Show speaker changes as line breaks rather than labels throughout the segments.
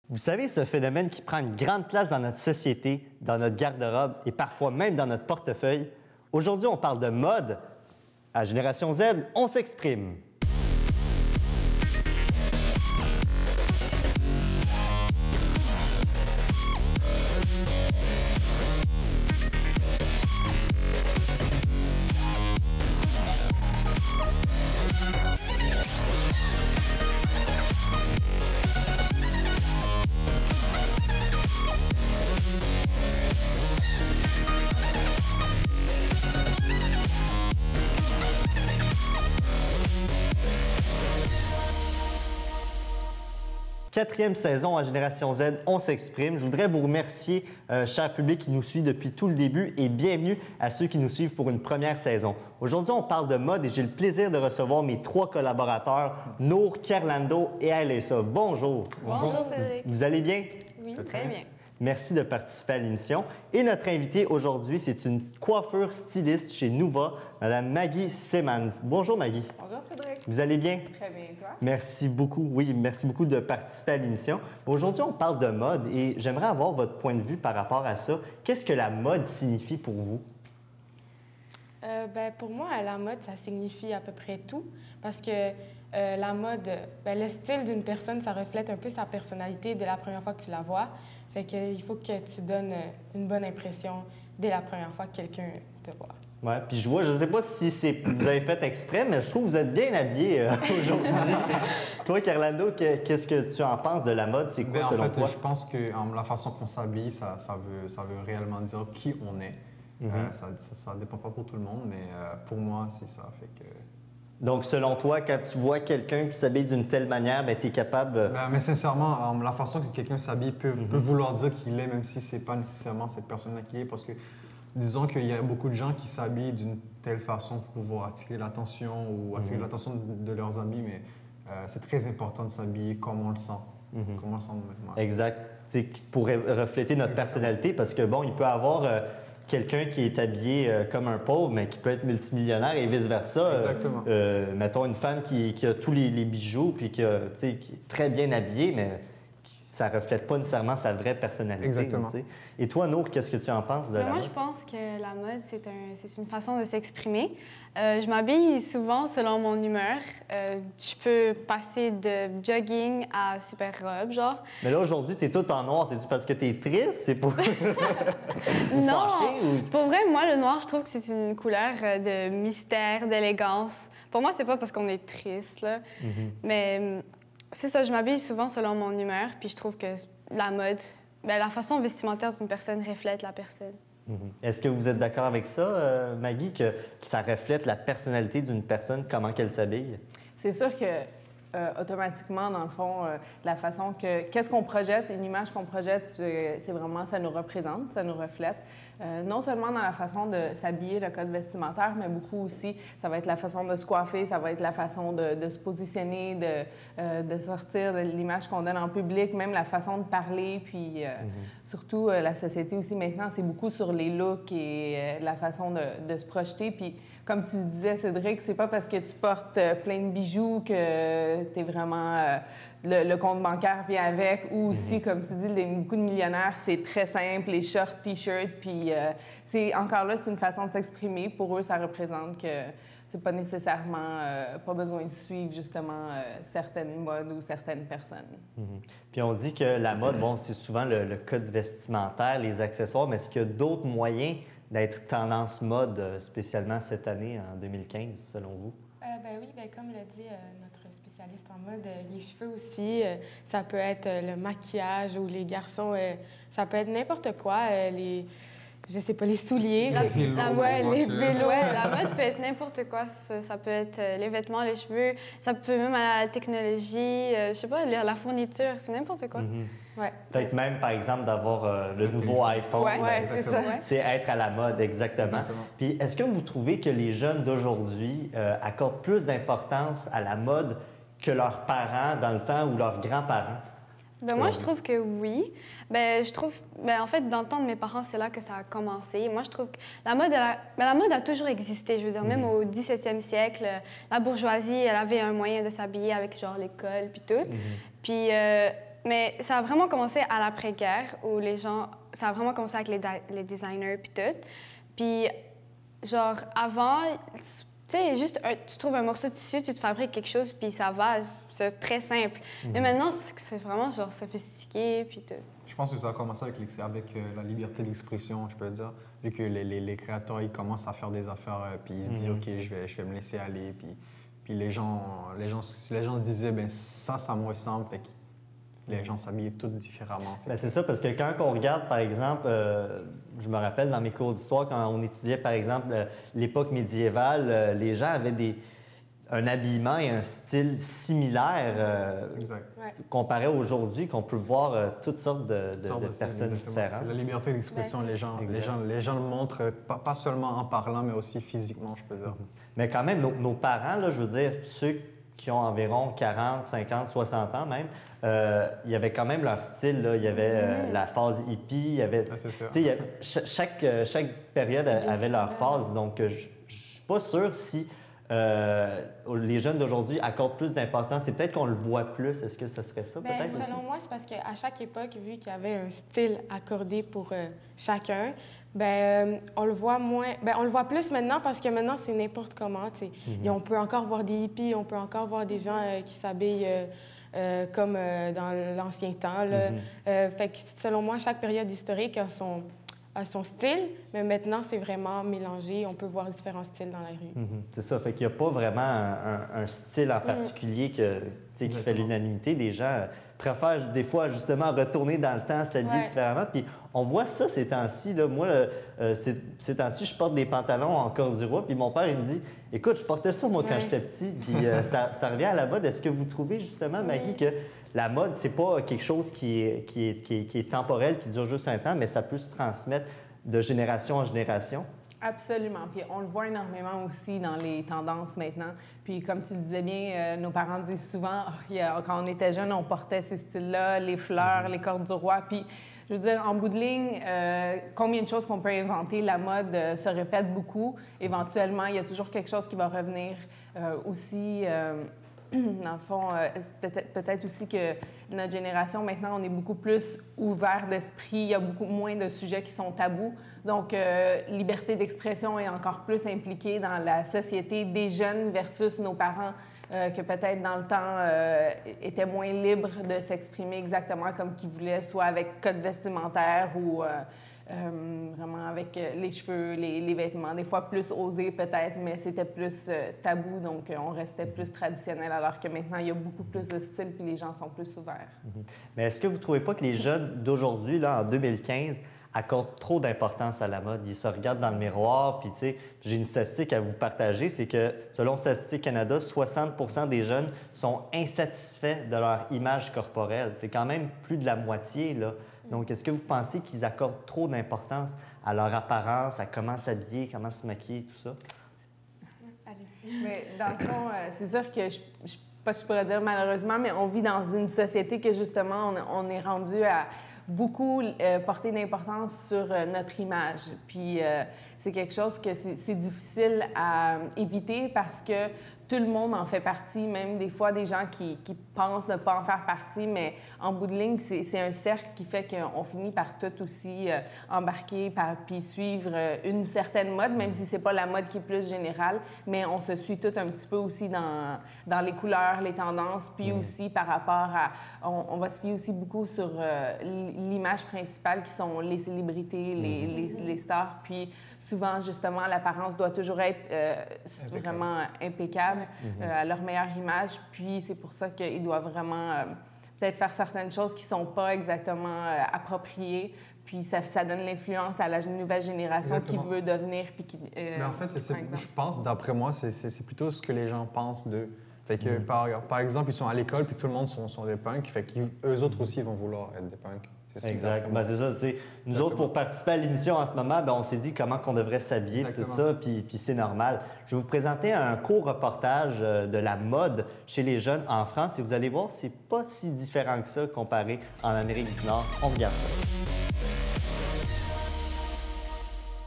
Vous savez, ce phénomène qui prend une grande place dans notre société, dans notre garde-robe et parfois même dans notre portefeuille. Aujourd'hui, on parle de mode. À Génération Z, on s'exprime. Quatrième saison à Génération Z, on s'exprime. Je voudrais vous remercier, cher public qui nous suit depuis tout le début et bienvenue à ceux qui nous suivent pour une première saison. Aujourd'hui, on parle de mode et j'ai le plaisir de recevoir mes trois collaborateurs, Nour, Kerlando et Alyssa. Bonjour.
Bonjour Cédric.
Vous allez bien?
Oui, très bien.
Merci de participer à l'émission. Et notre invitée aujourd'hui, c'est une coiffeur styliste chez Nuva, Mme Maggie Seemans. Bonjour Maggie.
Bonjour Cédric.
Vous allez bien?
Très bien, et toi?
Merci beaucoup. Oui, merci beaucoup de participer à l'émission. Aujourd'hui, on parle de mode et j'aimerais avoir votre point de vue par rapport à ça. Qu'est-ce que la mode signifie pour vous?
Pour moi, la mode, ça signifie à peu près tout. Parce que la mode, le style d'une personne, ça reflète un peu sa personnalité dès la première fois que tu la vois. Fait qu'il faut que tu donnes une bonne impression dès la première fois que quelqu'un te voit.
Oui, puis je vois, je ne sais pas si vous avez fait exprès, mais je trouve que vous êtes bien habillé aujourd'hui. Toi, Kerlando, qu'est-ce que tu en penses de la mode? C'est quoi selon toi?
Je pense que la façon qu'on s'habille, ça veut réellement dire qui on est. Ça ne dépend pas pour tout le monde, mais pour moi, c'est ça. Fait que...
Donc, selon toi, quand tu vois quelqu'un qui s'habille d'une telle manière, tu es capable...
mais sincèrement, la façon que quelqu'un s'habille peut vouloir dire qu'il est, même si ce n'est pas nécessairement cette personne-là qui est, parce que disons qu'il y a beaucoup de gens qui s'habillent d'une telle façon pour pouvoir attirer l'attention ou attirer l'attention de leurs amis, mais c'est très important de s'habiller comme on le sent. Comme on le sent maintenant.
Exact. Pour refléter notre personnalité, parce que bon, il peut avoir... quelqu'un qui est habillé comme un pauvre, mais qui peut être multimillionnaire et vice-versa.
Exactement.
Mettons une femme qui a tous les bijoux puis qui est très bien habillée, mais ça ne reflète pas nécessairement sa vraie personnalité.
Exactement.
Et toi, Nour, qu'est-ce que tu en penses de la mode?
Moi, je pense que la mode, c'est une façon de s'exprimer. Je m'habille souvent selon mon humeur. Je peux passer de jogging à super robe, genre.
Mais là, aujourd'hui, tu es toute en noir. C'est-tu parce que tu es triste? C'est pour...
Non, pour vrai, moi, le noir, je trouve que c'est une couleur de mystère, d'élégance. Pour moi, c'est pas parce qu'on est triste, là. Mais c'est ça, je m'habille souvent selon mon humeur, puis je trouve que la mode, la façon vestimentaire d'une personne reflète la personne.
Est-ce que vous êtes d'accord avec ça, Maggie, que ça reflète la personnalité d'une personne, comment qu'elle s'habille?
C'est sûr que automatiquement, dans le fond, la façon que... Qu'est-ce qu'on projette, une image qu'on projette, c'est vraiment, ça nous représente, ça nous reflète. Non seulement dans la façon de s'habiller, le code vestimentaire, mais beaucoup aussi, ça va être la façon de se coiffer, ça va être la façon de se positionner, de sortir de l'image qu'on donne en public, même la façon de parler, puis surtout la société aussi maintenant, c'est beaucoup sur les looks et la façon de se projeter. Puis comme tu disais, Cédric, c'est pas parce que tu portes plein de bijoux que tu es vraiment... le compte bancaire vient avec, ou aussi, comme tu dis, beaucoup de millionnaires, c'est très simple, les shorts, t-shirts, puis encore là, c'est une façon de s'exprimer. Pour eux, ça représente que c'est pas nécessairement, pas besoin de suivre justement certaines modes ou certaines personnes.
Puis on dit que la mode, bon, c'est souvent le code vestimentaire, les accessoires, mais est-ce qu'il y a d'autres moyens d'être tendance mode, spécialement cette année, en 2015, selon vous?
Oui, comme l'a dit notre spécialiste en mode, les cheveux aussi, ça peut être le maquillage ou les garçons, ça peut être n'importe quoi, je sais pas, les souliers.
Les vélos, la mode peut être n'importe quoi. Ça peut être les vêtements, les cheveux, ça peut même à la technologie, je sais pas, la fourniture, c'est n'importe quoi.
Ouais.
Peut-être même, par exemple, d'avoir le nouveau iPhone.
Oui, c'est ça.
C'est être à la mode, exactement. Puis, est-ce que vous trouvez que les jeunes d'aujourd'hui accordent plus d'importance à la mode que leurs parents dans le temps ou leurs grands-parents?
Moi, je trouve que oui. En fait, dans le temps de mes parents, c'est là que ça a commencé. Moi, je trouve que la mode a toujours existé. Je veux dire, même au 17e siècle, la bourgeoisie, elle avait un moyen de s'habiller avec, genre, l'école puis tout. Puis Mais ça a vraiment commencé à l'après-guerre, où les gens... Ça a vraiment commencé avec les designers puis tout. Puis, genre, avant, tu sais, juste, tu trouves un morceau de tissu, tu te fabriques quelque chose, puis ça va. C'est très simple. Mais maintenant, c'est vraiment, genre, sophistiqué, puis tout.
Je pense que ça a commencé avec la liberté d'expression, je peux dire. Vu que les créateurs, ils commencent à faire des affaires, puis ils se disent, OK, je vais me laisser aller. Puis les gens se disaient, ben ça me ressemble. Fait que les gens s'habillaient tous différemment.
Ben, c'est ça, parce que quand on regarde, par exemple, je me rappelle dans mes cours d'histoire, quand on étudiait, par exemple, l'époque médiévale, les gens avaient un habillement et un style similaire comparé aujourd'hui, qu'on peut voir toutes sortes de personnes différentes.
C'est la liberté d'expression, les gens le montrent, pas seulement en parlant, mais aussi physiquement, je peux dire.
Mais quand même, nos parents, là, je veux dire, ceux qui ont environ 40, 50, 60 ans même, il y avait quand même leur style. Là. Il y avait la phase hippie, il y avait... chaque période avait leur phase, donc je ne suis pas sûr si les jeunes d'aujourd'hui accordent plus d'importance. C'est peut-être qu'on le voit plus. Est-ce que ce serait ça, peut-être?
Selon moi, c'est parce qu'à chaque époque, vu qu'il y avait un style accordé pour chacun, on le voit moins. On le voit plus maintenant parce que maintenant, c'est n'importe comment. Et on peut encore voir des hippies, on peut encore voir des gens qui s'habillent comme dans l'ancien temps. Là. Fait que selon moi, chaque période historique a son style, mais maintenant, c'est vraiment mélangé. On peut voir différents styles dans la rue.
C'est ça. Fait qu'il n'y a pas vraiment un style en particulier qui fait l'unanimité. Les gens préfèrent des fois, justement, retourner dans le temps, s'habiller différemment. Puis on voit ça ces temps-ci. Là. Moi, ces temps-ci, je porte des pantalons en corduroy. Puis mon père, il me dit, écoute, je portais ça, moi, quand j'étais petit. Puis ça revient à la mode. Est-ce que vous trouvez, justement, Maggie, que la mode, c'est pas quelque chose qui est temporel, qui dure juste un temps, mais ça peut se transmettre de génération en génération?
Absolument. Puis on le voit énormément aussi dans les tendances maintenant. Puis comme tu le disais bien, nos parents disent souvent, quand on était jeunes, on portait ces styles-là, les fleurs, les corduroys. Puis je veux dire, en bout de ligne, combien de choses qu'on peut inventer, la mode se répète beaucoup. Éventuellement, il y a toujours quelque chose qui va revenir aussi. Dans le fond, peut-être aussi que notre génération, maintenant, on est beaucoup plus ouvert d'esprit. Il y a beaucoup moins de sujets qui sont tabous. Donc, liberté d'expression est encore plus impliquée dans la société des jeunes versus nos parents que peut-être dans le temps étaient moins libres de s'exprimer exactement comme qu'ils voulaient, soit avec code vestimentaire ou vraiment avec les cheveux, les vêtements, des fois plus osés peut-être, mais c'était plus tabou, donc on restait plus traditionnel, alors que maintenant, il y a beaucoup plus de styles puis les gens sont plus ouverts.
Mais est-ce que vous ne trouvez pas que les jeunes d'aujourd'hui, là, en 2015, accordent trop d'importance à la mode? Ils se regardent dans le miroir, puis tu sais, j'ai une statistique à vous partager, c'est que selon Statistique Canada, 60 des jeunes sont insatisfaits de leur image corporelle. C'est quand même plus de la moitié, là. Donc, est-ce que vous pensez qu'ils accordent trop d'importance à leur apparence, à comment s'habiller, comment se maquiller, tout ça?
Mais dans le fond, c'est sûr que je pourrais dire malheureusement, mais on vit dans une société que justement, on est rendu à beaucoup porter d'importance sur notre image. Puis c'est quelque chose que c'est difficile à éviter parce que tout le monde en fait partie, même des fois des gens qui pensent ne pas en faire partie, mais en bout de ligne, c'est un cercle qui fait qu'on finit par tout aussi embarquer puis suivre une certaine mode, même si c'est pas la mode qui est plus générale, mais on se suit tout un petit peu aussi dans les couleurs, les tendances, puis aussi par rapport à... On va se fier aussi beaucoup sur l'image principale qui sont les célébrités, les stars, puis souvent, justement, l'apparence doit toujours être vraiment impeccable, à leur meilleure image. Puis c'est pour ça qu'ils doivent vraiment peut-être faire certaines choses qui ne sont pas exactement appropriées. Puis ça donne l'influence à la nouvelle génération qui veut devenir. Puis qui,
mais en fait, je pense, d'après moi, c'est plutôt ce que les gens pensent d'eux. Fait que, par exemple, ils sont à l'école, puis tout le monde sont des punks. Fait qu'eux autres aussi vont vouloir être des punks.
Exact. Ben, c'est ça, tu sais. Nous autres, pour participer à l'émission en ce moment, on s'est dit comment qu'on devrait s'habiller, tout ça, puis c'est normal. Je vais vous présenter un court reportage de la mode chez les jeunes en France et vous allez voir, c'est pas si différent que ça comparé en Amérique du Nord. On regarde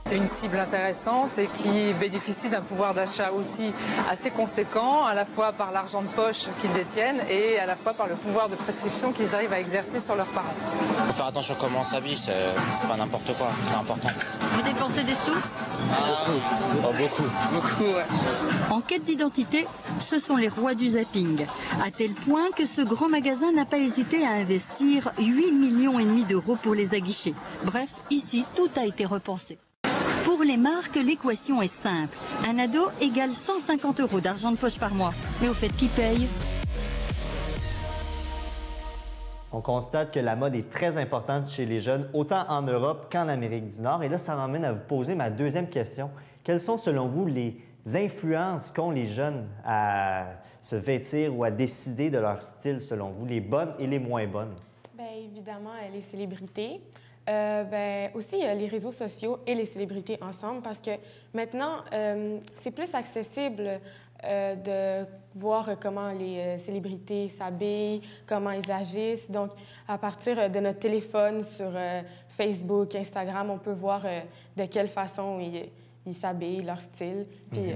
ça.
C'est une cible intéressante et qui bénéficie d'un pouvoir d'achat aussi assez conséquent, à la fois par l'argent de poche qu'ils détiennent et à la fois par le pouvoir de prescription qu'ils arrivent à exercer sur leurs parents.
Il faut faire attention comment on s'habille, c'est pas n'importe quoi, c'est important.
Vous dépensez des sous?
Beaucoup, ouais.
En quête d'identité, ce sont les rois du zapping. À tel point que ce grand magasin n'a pas hésité à investir 8,5 millions d'euros pour les aguicher. Bref, ici, tout a été repensé. Pour les marques, l'équation est simple. Un ado égale 150 € d'argent de poche par mois. Mais au fait, qui paye?
On constate que la mode est très importante chez les jeunes, autant en Europe qu'en Amérique du Nord. Et là, ça m'amène à vous poser ma deuxième question. Quelles sont, selon vous, les influences qu'ont les jeunes à se vêtir ou à décider de leur style, selon vous, les bonnes et les moins bonnes?
Bien, évidemment, les célébrités. Aussi, les réseaux sociaux et les célébrités ensemble, parce que maintenant, c'est plus accessible de voir comment les célébrités s'habillent, comment ils agissent. Donc, à partir de notre téléphone sur Facebook, Instagram, on peut voir de quelle façon ils s'habillent, leur style. Puis,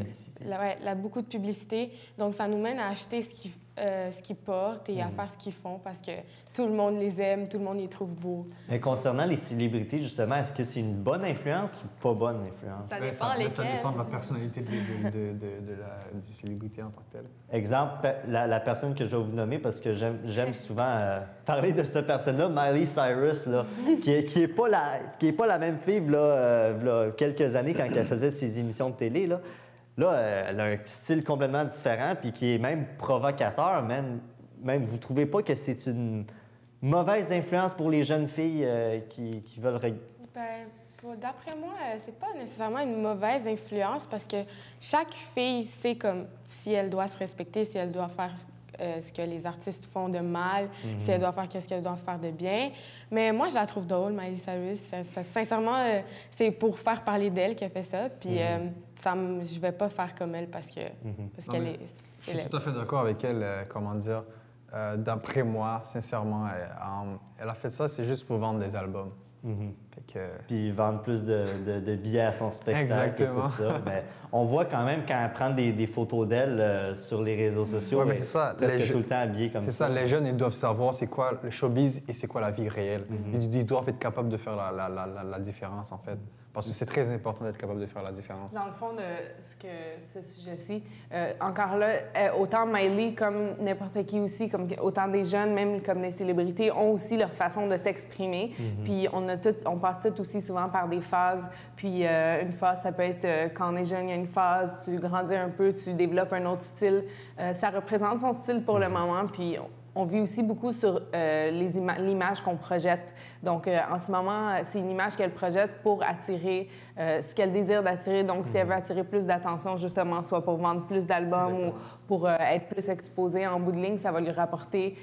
beaucoup de publicité. Donc, ça nous mène à acheter ce qu'ils portent et à faire ce qu'ils font parce que tout le monde les aime, tout le monde les trouve beaux.
Mais concernant les célébrités, justement, est-ce que c'est une bonne influence ou pas bonne influence?
Ça dépend lesquelles.
Ça dépend de la personnalité du célébrité en tant que telle.
Exemple, la personne que je vais vous nommer, parce que j'aime souvent parler de cette personne-là, Miley Cyrus, là, qui est pas la même fille là, quelques années quand elle faisait ses émissions de télé. Là, elle a un style complètement différent, puis qui est même provocateur. Même vous trouvez pas que c'est une mauvaise influence pour les jeunes filles qui veulent...
D'après moi, c'est pas nécessairement une mauvaise influence parce que chaque fille sait comme si elle doit se respecter, si elle doit faire ce que les artistes font de mal, si elle doit faire qu'est-ce qu'elle doit faire de bien. Mais moi, je la trouve drôle, Miley Cyrus. Sincèrement, c'est pour faire parler d'elle qu'elle fait ça. Puis je vais pas faire comme elle parce qu'elle est...
Je suis tout à fait d'accord avec elle. Comment dire? D'après moi, sincèrement, elle a fait ça, c'est juste pour vendre des albums.
Puis vendre plus de billets à son spectacle.
Exactement.
Et tout ça. Mais on voit quand même quand elle prend des photos d'elle sur les réseaux sociaux,
ouais, mais c'est ça.
presque tout le temps habillée comme ça.
C'est ça, les jeunes, ils doivent savoir c'est quoi le showbiz et c'est quoi la vie réelle. Ils doivent être capables de faire la différence, en fait. Parce que c'est très important d'être capable de faire la différence.
Dans le fond de ce sujet-ci, encore là, autant Miley comme n'importe qui aussi, comme autant des jeunes, même comme des célébrités, ont aussi leur façon de s'exprimer. Puis on passe tous aussi souvent par des phases. Puis une phase, ça peut être quand on est jeune, il y a une phase, tu grandis un peu, tu développes un autre style. Ça représente son style pour le moment. Puis on vit aussi beaucoup sur l'image qu'on projette. Donc, en ce moment, c'est une image qu'elle projette pour attirer ce qu'elle désire d'attirer. Donc, si elle veut attirer plus d'attention, justement, soit pour vendre plus d'albums ou pour être plus exposée en bout de ligne, ça va lui rapporter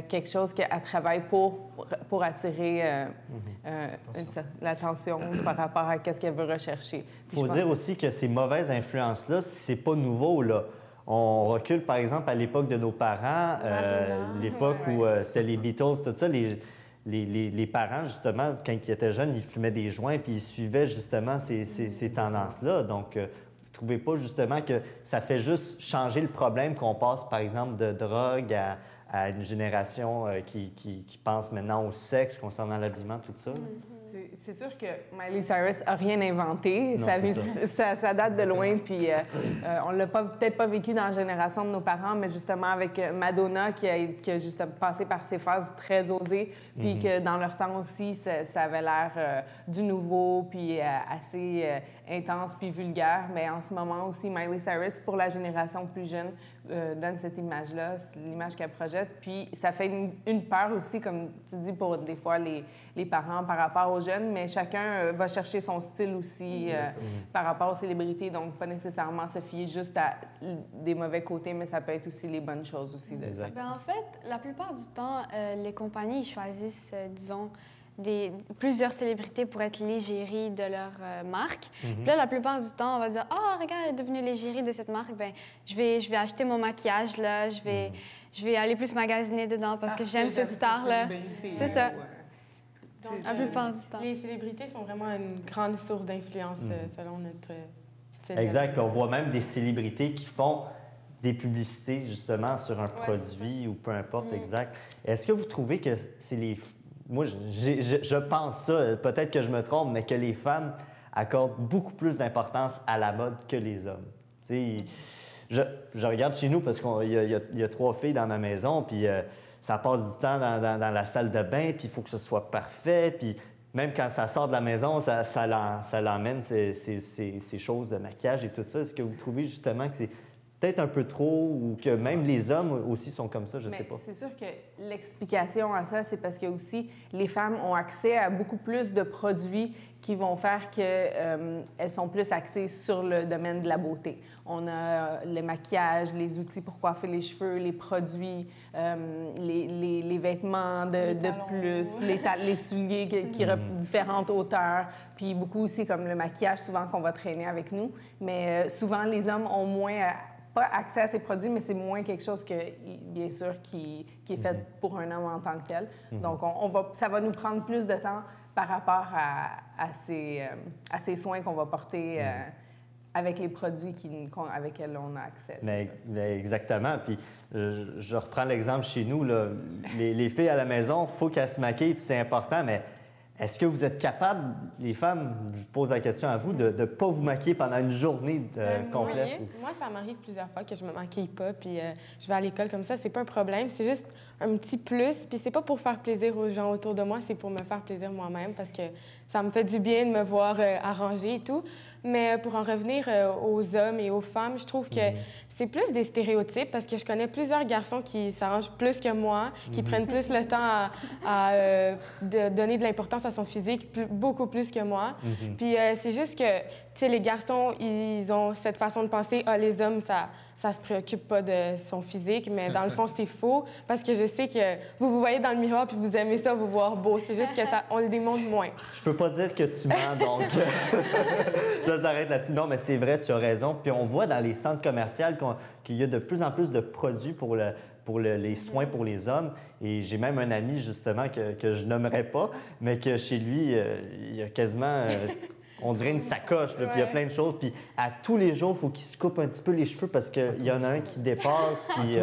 quelque chose qu'elle travaille pour attirer l'attention par rapport à ce qu'elle veut rechercher.
Il faut dire aussi que ces mauvaises influences-là, c'est pas nouveau, là. On recule, par exemple, à l'époque de nos parents, l'époque où c'était les Beatles, tout ça, les parents, justement, quand ils étaient jeunes, ils fumaient des joints puis ils suivaient, justement, ces tendances-là. Donc, vous ne trouvez pas, justement, que ça fait juste changer le problème qu'on passe, par exemple, de drogue à une génération qui pense maintenant au sexe concernant l'habillement, tout ça?
C'est sûr que Miley Cyrus n'a rien inventé.
Non,
ça date de loin, puis on ne l'a peut-être pas vécu dans la génération de nos parents, mais justement avec Madonna qui a juste passé par ces phases très osées, puis que dans leur temps aussi, ça avait l'air du nouveau, puis assez intense, puis vulgaire. Mais en ce moment aussi, Miley Cyrus, pour la génération plus jeune, donne cette image-là, l'image qu'elle projette. Puis ça fait une peur aussi, comme tu dis, pour des fois les parents par rapport aux jeunes, mais chacun va chercher son style aussi par rapport aux célébrités, donc pas nécessairement se fier juste à des mauvais côtés, mais ça peut être aussi les bonnes choses aussi de ça.
En fait, la plupart du temps, les compagnies choisissent, disons, plusieurs célébrités pour être l'égérie de leur marque. Puis là, la plupart du temps, on va dire « Ah, regarde, elle est devenue l'égérie de cette marque. Ben, je vais acheter mon maquillage, là. Je vais aller plus magasiner dedans parce que j'aime cette star-là. » C'est ça. La plupart du temps.
Les célébrités sont vraiment une grande source d'influence selon notre style.
Exact. Puis on voit même des célébrités qui font des publicités justement sur un produit ou peu importe, exact. Est-ce que vous trouvez que c'est les... Moi, je pense ça, peut-être que je me trompe, mais que les femmes accordent beaucoup plus d'importance à la mode que les hommes. Tu sais, je regarde chez nous parce qu'il y a 3 filles dans ma maison, puis ça passe du temps dans la salle de bain, puis il faut que ce soit parfait, puis même quand ça sort de la maison, ça l'emmène ces choses de maquillage et tout ça. Est-ce que vous trouvez justement que c'est peut-être un peu trop ou que même les hommes aussi sont comme ça, je sais pas.
C'est sûr que l'explication à ça, c'est parce que aussi les femmes ont accès à beaucoup plus de produits qui vont faire qu'elles sont plus axées sur le domaine de la beauté. On a le maquillage, les outils pour coiffer les cheveux, les produits, les vêtements de plus, les souliers qui différentes hauteurs, puis beaucoup aussi comme le maquillage souvent qu'on va traîner avec nous. Mais souvent, les hommes ont moins... pas accès à ces produits, mais c'est moins quelque chose que, bien sûr, qui est fait pour un homme en tant que tel. Donc, ça va nous prendre plus de temps par rapport à ces soins qu'on va porter avec les produits avec lesquels on a accès.
Mais exactement. Puis, je reprends l'exemple chez nous. Là. Les filles à la maison, il faut qu'elles se maquillent, puis c'est important, mais... Est-ce que vous êtes capables, les femmes, je pose la question à vous, de ne pas vous maquiller pendant une journée complète?
Moi, ça m'arrive plusieurs fois que je me maquille pas, puis je vais à l'école comme ça, c'est pas un problème. C'est juste un petit plus, puis c'est pas pour faire plaisir aux gens autour de moi, c'est pour me faire plaisir moi-même, parce que ça me fait du bien de me voir arrangée et tout. Mais pour en revenir aux hommes et aux femmes, je trouve que c'est plus des stéréotypes, parce que je connais plusieurs garçons qui s'arrangent plus que moi, qui prennent plus le temps de donner de l'importance à son physique, beaucoup plus que moi. Puis c'est juste que, tu sais, les garçons, ils ont cette façon de penser, les hommes, ça se préoccupe pas de son physique, mais dans le fond, c'est faux, parce que je sais que vous voyez dans le miroir puis vous aimez ça, vous voir beau. C'est juste que on le démontre moins.
Je peux pas dire que tu mens, donc ça s'arrête là-dessus. Non, mais c'est vrai, tu as raison. Puis on voit dans les centres commerciaux qu'il y a de plus en plus de produits pour les soins pour les hommes. Et j'ai même un ami, justement, que je nommerai pas, mais que chez lui, il y a quasiment... on dirait une sacoche, là, puis il y a plein de choses. Puis à tous les jours, il faut qu'il se coupe un petit peu les cheveux parce qu'il y en a un qui dépasse. Puis,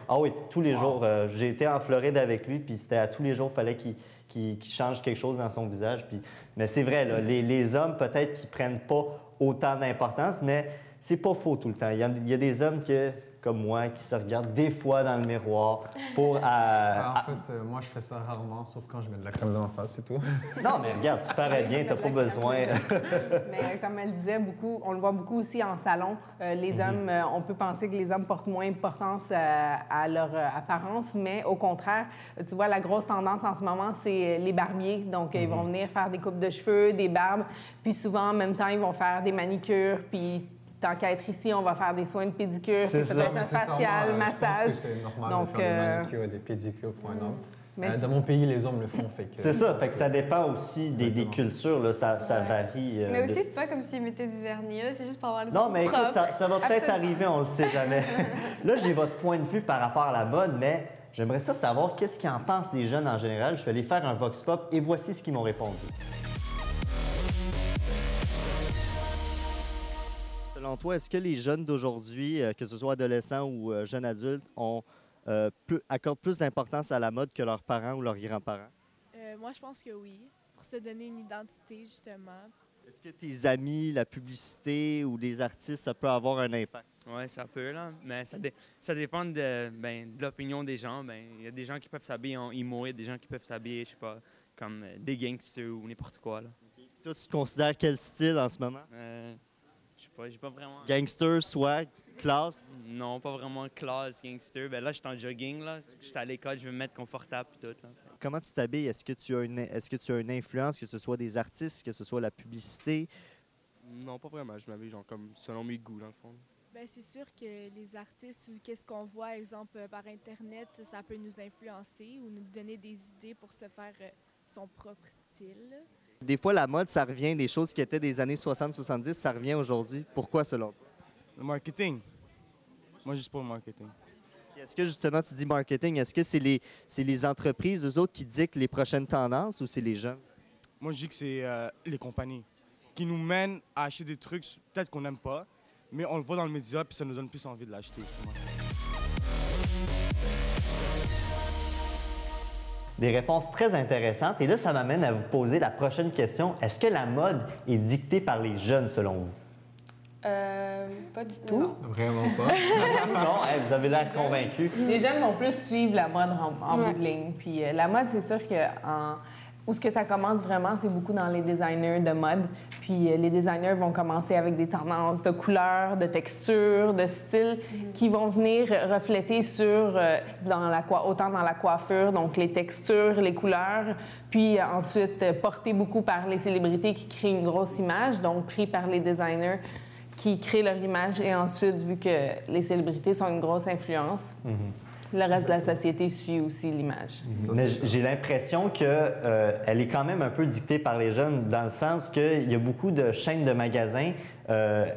ah oui, tous les jours. J'ai été en Floride avec lui, puis c'était à tous les jours, il fallait qu'il change quelque chose dans son visage. Puis... Mais c'est vrai, là, les hommes, peut-être qu'ils prennent pas autant d'importance, mais c'est pas faux tout le temps. Il y a des hommes comme moi, qui se regardent des fois dans le miroir pour...
En fait, moi, je fais ça rarement, sauf quand je mets de la crème dans ma face, c'est tout.
Non, mais regarde, tu parais bien, t'as pas besoin...
Mais comme elle disait, on le voit beaucoup aussi en salon. Les hommes, on peut penser que les hommes portent moins d'importance à leur apparence, mais au contraire, tu vois, la grosse tendance en ce moment, c'est les barbiers. Donc, ils vont venir faire des coupes de cheveux, des barbes, puis souvent, en même temps, ils vont faire des manicures, puis... Tant qu'à être ici, on va faire des soins de pédicure, peut-être un facial, massage.
C'est normal de faire des manicures et des pédicures pour un homme. Dans mon pays, les hommes le font.
C'est ça, fait que ça dépend aussi des cultures, là, ça varie.
Mais aussi, c'est pas comme s'ils mettaient du vernis, c'est juste pour avoir des
Non, mais écoute, ça va peut-être arriver, on le sait jamais. Là, j'ai votre point de vue par rapport à la mode, mais j'aimerais ça savoir qu'est-ce qu'ils en pensent les jeunes en général. Je vais aller faire un vox pop et voici ce qu'ils m'ont répondu. Selon toi, est-ce que les jeunes d'aujourd'hui, que ce soit adolescents ou jeunes adultes, accordent plus d'importance à la mode que leurs parents ou leurs grands-parents?
Moi, je pense que oui, pour se donner une identité, justement.
Est-ce que tes amis, la publicité ou les artistes, ça peut avoir un impact?
Oui, ça peut, là. Mais ça dépend de l'opinion des gens. Il y a des gens qui peuvent s'habiller en emo, il y a des gens qui peuvent s'habiller, je sais pas, comme des gangsters ou n'importe quoi, là.
Okay. Toi, tu te considères quel style en ce moment?
Je sais pas, j'ai pas vraiment...
Gangster, swag, classe?
Non, pas vraiment classe, gangster. Là, je suis en jogging, là. Je suis à l'école, je veux me mettre confortable et tout, là.
Comment tu t'habilles? Est-ce que tu as une influence, que ce soit des artistes, que ce soit la publicité?
Non, pas vraiment. Je m'habille genre comme selon mes goûts, dans le fond.
Bien, c'est sûr que les artistes ou qu'est-ce qu'on voit, exemple, par Internet, ça peut nous influencer ou nous donner des idées pour se faire son propre style.
Des fois, la mode, ça revient, des choses qui étaient des années 60-70, ça revient aujourd'hui. Pourquoi, selon toi?
Le marketing. Moi, juste pour le marketing.
est-ce que justement, tu dis marketing, est-ce que c'est les entreprises, eux autres, qui dictent les prochaines tendances ou c'est les jeunes?
Moi, je dis que c'est les compagnies qui nous mènent à acheter des trucs peut-être qu'on n'aime pas, mais on le voit dans le média puis ça nous donne plus envie de l'acheter.
Des réponses très intéressantes. Et là, ça m'amène à vous poser la prochaine question. Est-ce que la mode est dictée par les jeunes, selon vous?
Pas du tout.
Non, vraiment pas.
Non, vous avez l'air convaincu.
Les jeunes vont plus suivre la mode en bout de ligne. Puis la mode, c'est sûr que où ce que ça commence vraiment, c'est beaucoup dans les designers de mode. Puis les designers vont commencer avec des tendances de couleurs, de textures, de styles qui vont venir refléter sur, autant dans la coiffure, donc les textures, les couleurs, puis ensuite portés beaucoup par les célébrités qui créent une grosse image, donc pris par les designers qui créent leur image. Et ensuite, vu que les célébrités sont une grosse influence, le reste de la société suit aussi l'image.
Mais j'ai l'impression qu'elle est quand même un peu dictée par les jeunes, dans le sens qu'il y a beaucoup de chaînes de magasins,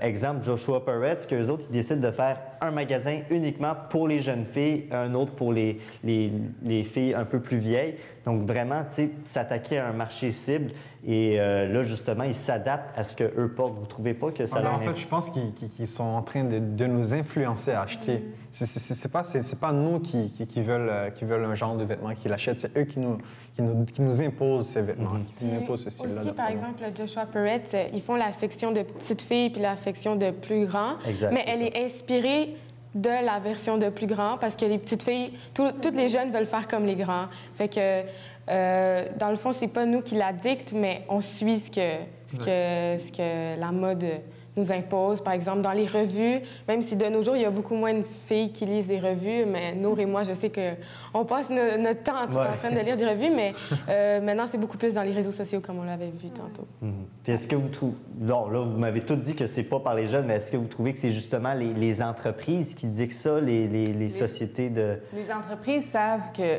exemple Joshua Peretz, qu'eux autres, ils décident de faire un magasin uniquement pour les jeunes filles, un autre pour les filles un peu plus vieilles. Donc vraiment, tu sais, s'attaquer à un marché cible. Et là, justement, ils s'adaptent à ce qu'eux portent. Vous ne trouvez pas que ça...
En fait, je pense qu'ils sont en train de nous influencer à acheter. C'est pas nous qui veulent un genre de vêtements qu'ils achètent. C'est eux qui nous imposent ces vêtements, qui nous imposent ce style-là.
Aussi, par exemple, Joshua Peretz, ils font la section de petites filles puis la section de plus grands.
Exact,
mais elle est inspirée de la version de plus grand parce que les petites filles, toutes les jeunes veulent faire comme les grands. Fait que, dans le fond, c'est pas nous qui la dictent, mais on suit ce que la mode nous impose. Par exemple, dans les revues, même si de nos jours, il y a beaucoup moins de filles qui lisent des revues, mais Nour et moi, je sais qu'on passe notre temps en train de lire des revues, mais maintenant, c'est beaucoup plus dans les réseaux sociaux, comme on l'avait vu tantôt.
Puis est-ce que vous trouvez... Non, là, vous m'avez tout dit que c'est pas par les jeunes, mais est-ce que vous trouvez que c'est justement les entreprises qui dictent ça, les sociétés de...
Les entreprises savent que,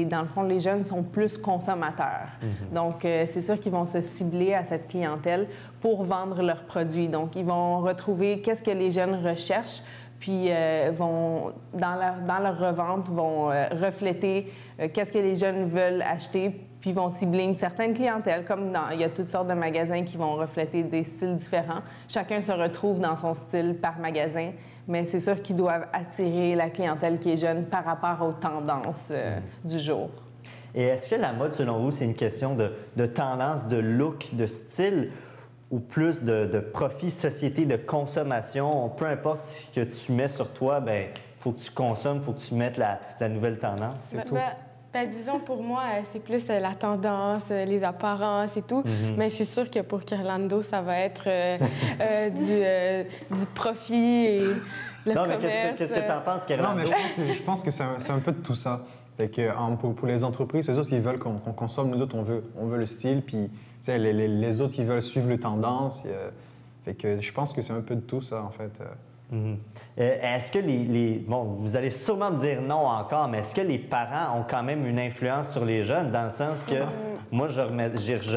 dans le fond, les jeunes sont plus consommateurs. Donc, c'est sûr qu'ils vont se cibler à cette clientèle pour vendre leurs produits. Donc, ils vont retrouver qu'est-ce que les jeunes recherchent, puis vont, dans leur revente, vont refléter qu'est-ce que les jeunes veulent acheter, puis vont cibler une certaine clientèle. Comme il y a toutes sortes de magasins qui vont refléter des styles différents. Chacun se retrouve dans son style par magasin, mais c'est sûr qu'ils doivent attirer la clientèle qui est jeune par rapport aux tendances du jour.
Et est-ce que la mode, selon vous, c'est une question de tendance, de look, de style, ou plus de profit, société, de consommation? Peu importe ce que tu mets sur toi, bien, il faut que tu consommes, il faut que tu mettes la nouvelle tendance, c'est tout.
Disons, pour moi, c'est plus la tendance, les apparences et tout. Mais je suis sûre que pour Kirlando, ça va être du profit et le commerce.
Mais qu'est-ce que tu en penses, Kirlando?
Non, mais je pense que c'est un peu de tout ça. Fait que, pour les entreprises, eux autres, ils veulent qu'on consomme. Nous autres, on veut le style. Puis, les autres, ils veulent suivre les tendances. Fait que je pense que c'est un peu de tout ça, en fait.
Est-ce que Bon, vous allez sûrement me dire non encore, mais est-ce que les parents ont quand même une influence sur les jeunes, dans le sens que moi, je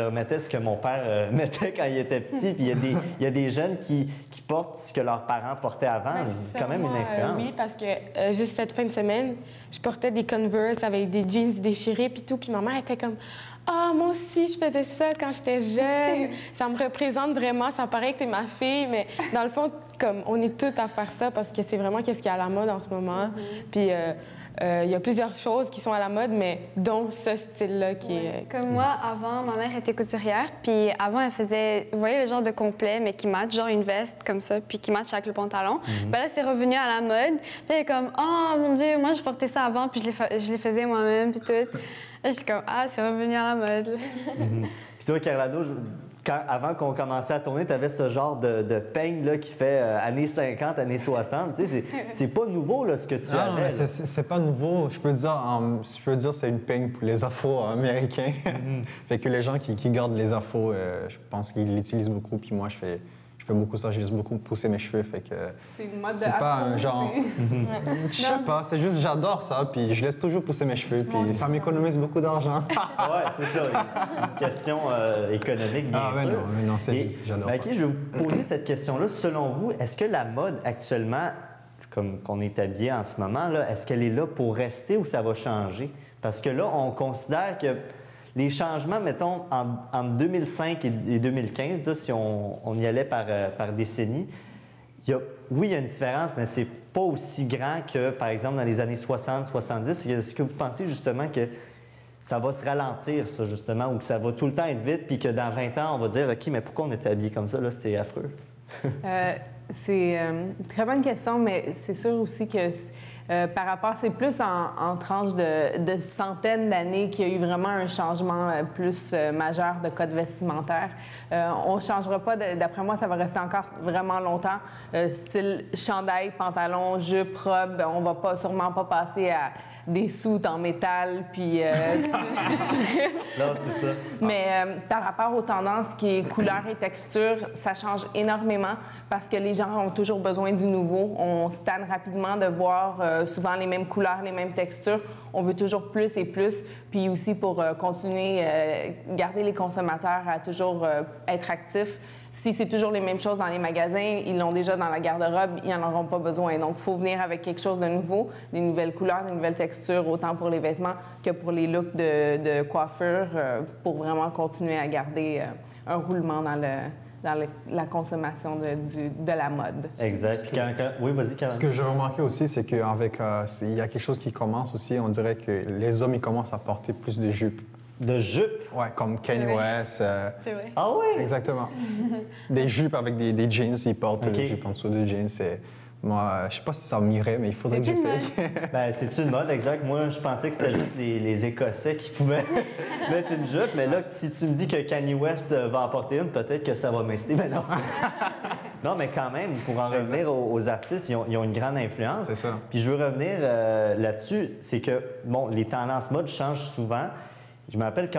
remettais ce que mon père mettait quand il était petit, puis il y a des jeunes qui portent ce que leurs parents portaient avant. C'est quand même une influence.
Oui, parce que juste cette fin de semaine, je portais des Converse avec des jeans déchirés, puis tout, puis ma mère était comme... Ah, moi aussi, je faisais ça quand j'étais jeune. Ça me représente vraiment. Ça paraît que t'es ma fille, mais dans le fond, comme on est toutes à faire ça parce que c'est vraiment qu'est-ce qui est à la mode en ce moment. Puis il y a plusieurs choses qui sont à la mode, mais dont ce style-là qui est...
Comme moi, avant, ma mère était couturière, puis avant, elle faisait, vous voyez, le genre de complet, mais qui match, genre une veste comme ça, puis qui match avec le pantalon. Ben là, c'est revenu à la mode. Puis elle est comme, oh mon Dieu, moi, je portais ça avant, puis je les faisais moi-même, puis tout. Et je suis comme, ah, c'est revenu à la mode.
Puis toi, Kirlando, avant qu'on commençait à tourner, tu avais ce genre de peigne là, qui fait années 50, années 60. Tu sais, c'est pas nouveau là, ce que tu avais.
Non, mais c'est pas nouveau. Je peux dire c'est une peigne pour les afro-américains. Fait que les gens qui gardent les afros, je pense qu'ils l'utilisent beaucoup. Puis moi, je fais beaucoup ça. Je laisse beaucoup pousser mes cheveux. Fait que
c'est une mode de
c'est pas un genre... Je sais pas. C'est juste j'adore ça. Puis je laisse toujours pousser mes cheveux. Puis ça m'économise beaucoup d'argent.
Ouais, c'est ça. Une question économique, bien sûr.
Non, j'adore ça.
OK, je vais vous poser cette question-là. Selon vous, est-ce que la mode actuellement, comme qu'on est habillé en ce moment, là, est-ce qu'elle est là pour rester ou ça va changer? Parce que là, on considère que les changements, mettons, en 2005 et 2015, là, si on y allait par décennie, oui, il y a une différence, mais c'est pas aussi grand que, par exemple, dans les années 60, 70. Est-ce que vous pensez justement que ça va se ralentir, ça, justement, ou que ça va tout le temps être vite, puis que dans 20 ans, on va dire, OK, mais pourquoi on était habillé comme ça? Là, c'était affreux.
C'est une très bonne question, mais c'est sûr aussi que par rapport, c'est plus en tranche de centaines d'années qu'il y a eu vraiment un changement plus majeur de code vestimentaire. On ne changera pas, d'après moi, ça va rester encore vraiment longtemps. Style chandail, pantalon, jupe, robe, on va sûrement pas passer à des soutes en métal, puis style futuriste.
Non, c'est ça.
Mais par rapport aux tendances qui est couleur et texture, ça change énormément parce que les gens ont toujours besoin du nouveau. On se tanne rapidement de voir souvent les mêmes couleurs, les mêmes textures. On veut toujours plus et plus. Puis aussi pour continuer, garder les consommateurs à toujours être actifs. Si c'est toujours les mêmes choses dans les magasins, ils l'ont déjà dans la garde-robe, ils n'en auront pas besoin. Donc, il faut venir avec quelque chose de nouveau, des nouvelles couleurs, des nouvelles textures, autant pour les vêtements que pour les looks de coiffure, pour vraiment continuer à garder un roulement dans la consommation de la mode.
Exact. Oui, vas-y, Caroline.
Ce que j'ai remarqué aussi, c'est qu'il y a quelque chose qui commence aussi. On dirait que les hommes, ils commencent à porter plus de jupes.
De jupes?
Ouais, comme Kanye West.
C'est vrai.
Ah oui?
Exactement. Des jupes avec des jeans, ils portent
OK.
des jupes en dessous des jeans. Moi, je sais pas si ça m'irait, mais il faudrait que j'essaye.
Ben, c'est une mode, exact. Moi, je pensais que c'était juste les Écossais qui pouvaient mettre une jupe, mais là, si tu me dis que Kanye West va en porter une, peut-être que ça va m'inciter, mais non. Non, mais quand même, pour en revenir aux artistes, ils ont une grande influence.
C'est ça.
Puis je veux revenir là-dessus, c'est que, bon, les tendances mode changent souvent. Je me rappelle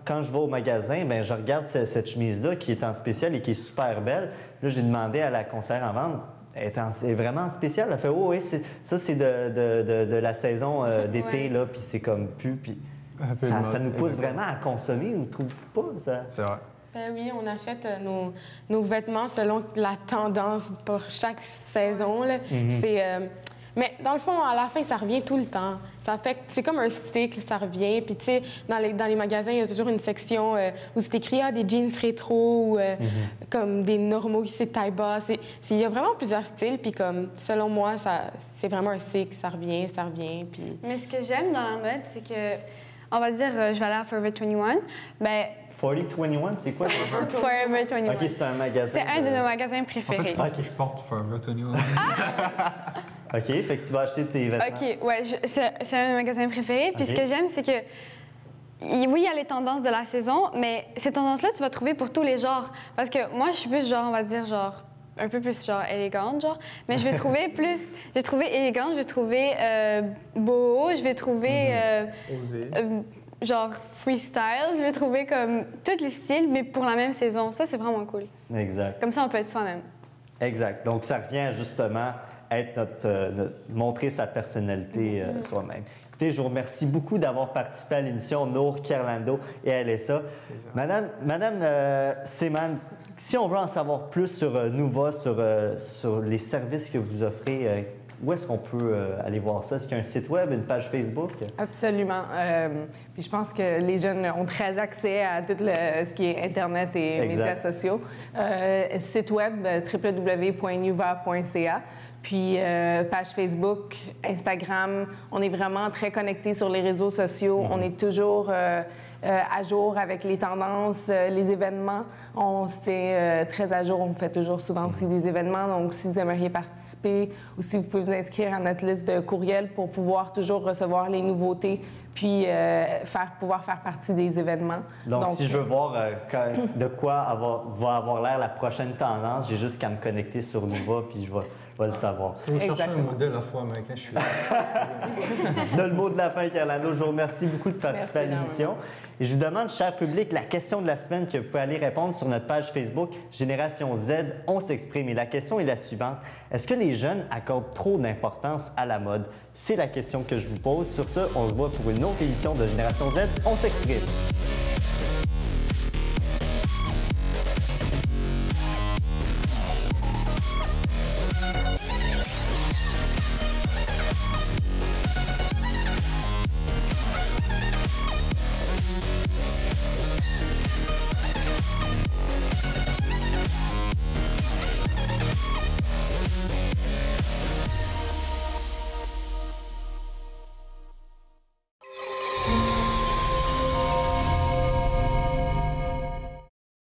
quand je vais au magasin, bien, je regarde cette chemise-là qui est en spécial et qui est super belle. Là, j'ai demandé à la conseillère en vente, elle est vraiment spéciale. Elle fait « Oh oui, ça c'est de la saison d'été, là, puis c'est comme pu. » Puis ça nous pousse vraiment à consommer, vous ne trouvez pas ça?
C'est vrai.
Ben oui, on achète nos vêtements selon la tendance pour chaque saison. Là. Mais dans le fond, à la fin, ça revient tout le temps. Ça fait c'est comme un cycle, ça revient. Puis tu sais, dans les magasins, il y a toujours une section où c'est écrit des jeans rétro ou comme des normaux qui c'est taille basse. Il y a vraiment plusieurs styles. Puis comme selon moi, c'est vraiment un cycle, ça revient. Puis...
Mais ce que j'aime dans la mode, c'est que, on va dire, je vais aller à Forever 21. Ben
4021, c'est quoi?
Forever 21.
OK, c'est un magasin.
C'est un de nos magasins préférés.
En fait, je pense que je porte Forever 21.
OK, fait que tu vas acheter tes vêtements.
OK, ouais, c'est un de mes magasins préférés. Puis ce que j'aime, c'est que, oui, il y a les tendances de la saison, mais ces tendances-là, tu vas trouver pour tous les genres. Parce que moi, je suis plus genre, on va dire, genre, un peu plus genre élégante, genre. Mais je vais trouver plus... Je vais trouver élégante, je vais trouver boho, je vais trouver...
Osé.
Genre freestyle, je vais trouver comme tous les styles, mais pour la même saison. Ça, c'est vraiment cool.
Exact.
Comme ça, on peut être soi-même.
Exact. Donc, ça revient justement être montrer sa personnalité soi-même. Écoutez, je vous remercie beaucoup d'avoir participé à l'émission Nour, Carlando et Alessa. Madame Seeman, si on veut en savoir plus sur Nuva, sur les services que vous offrez, où est-ce qu'on peut aller voir ça? Est-ce qu'il y a un site web, une page Facebook?
Absolument. Puis je pense que les jeunes ont très accès à tout ce qui est Internet et médias sociaux. Site web, www.nuva.ca. Puis page Facebook, Instagram. On est vraiment très connectés sur les réseaux sociaux. On est toujours à jour avec les tendances, les événements. On se tient très à jour. On fait toujours souvent aussi des événements. Donc, si vous aimeriez participer ou si vous pouvez vous inscrire à notre liste de courriels pour pouvoir toujours recevoir les nouveautés puis pouvoir faire partie des événements.
Donc si je veux voir de quoi va avoir l'air la prochaine tendance, j'ai juste qu'à me connecter sur Nuva puis je vais le savoir.
Si vous cherchez un modèle afro-américain, je suis là.
Le mot de la fin, Carlando. Je vous remercie beaucoup de participer à l'émission. Et je vous demande, cher public, la question de la semaine que vous pouvez aller répondre sur notre page Facebook Génération Z, on s'exprime. Et la question est la suivante. Est-ce que les jeunes accordent trop d'importance à la mode? C'est la question que je vous pose. Sur ce, on se voit pour une autre émission de Génération Z, on s'exprime.